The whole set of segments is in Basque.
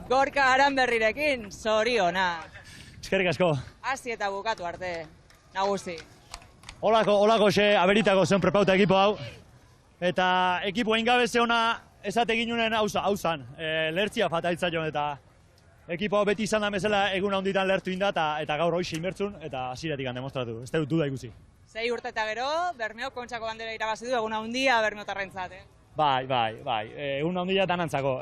Gorka Aranberrirekin, zoriona. Eskerrik asko. Hasi eta bukatu arte, nagusi. Olako aberitako zen prepauta ekipo hau. Eta ekipo ingabe zeona esate ginunen hauzan. Lertzia fataltza joan eta ekipo beti izan da bezala egun handitan lertu inda eta gaur hoxe inbertzun eta hasieratik demostratu. Ez dut duda ikusi. 6 urte eta gero, Bermeok Kontxako bandera irabazi du egun handia bermeotarrentzat, Bai, egun handia danantzako.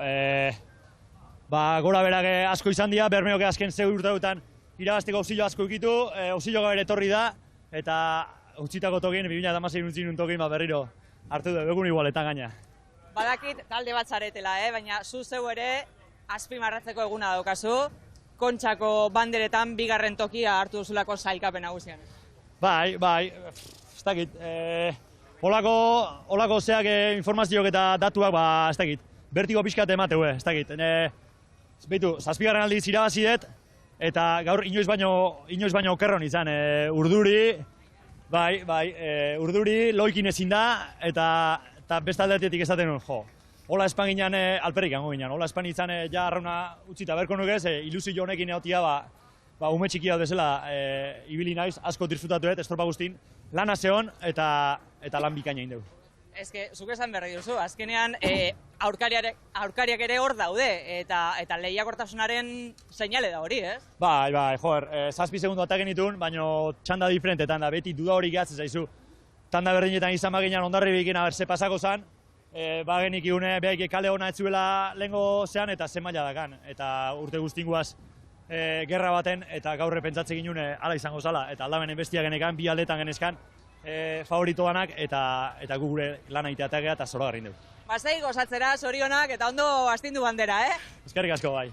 Gora berak asko izan dira, Bermeok azken 6 urteetan irabazteko auxilio asko ikitu, auxilioa bere etorri da, eta utzitako tokien, 2016 untzin tokien berriro hartu du, egun igualetan gaina. Badakit talde bat zaretela, baina zu zeu ere azpimarratzeko eguna daukazu, Kontxako banderetan bigarren tokia hartu duzulako sailkapen nagusian. Bai, ez dakit. Olako zeak informazioak eta datuak, ez dakit. Bertigo pixkat emateu, ez dakit. Beitu, 7. aldiz irabazi dut, eta gaur inoiz baino okerron izan. Urduri, urduri loikin ezin da, eta beste aldetik esaten nuen, hola espan ginen alperrik gango ginen, hola espan izan ja arrauna utzita berko nukez, ilusio honekin egotia ume txiki hau desela ibili naiz, asko disfrutatu dut, estropa guztin, lana zehon eta lan bikaina indeu. Ez que, zuk esan berri duzu, azkenean aurkariak ere hor daude, eta lehiakortasunaren seinale da hori, ez? Bai, joder, 7 segundu ataken ditun, baina txanda diferentetan da, beti duda hori gehatzen zaizu. Tanda berdinetan izan baginan ondarri bikin abertze pasako zan, bagenik igune behaik kale hona etzuela lehengo zean eta ze maila dakan. Eta urte guztinguaz gerra baten eta gaurre pentsatze ginune ala izango zala. Eta aldamenen bestia genekan, bi aldetan genezkan favorito banak eta gu gure lan aiteatea eta zoragarri dugu. Basei gozatzera, zorionak eta ondo astindu bandera, Eskerrik asko bai.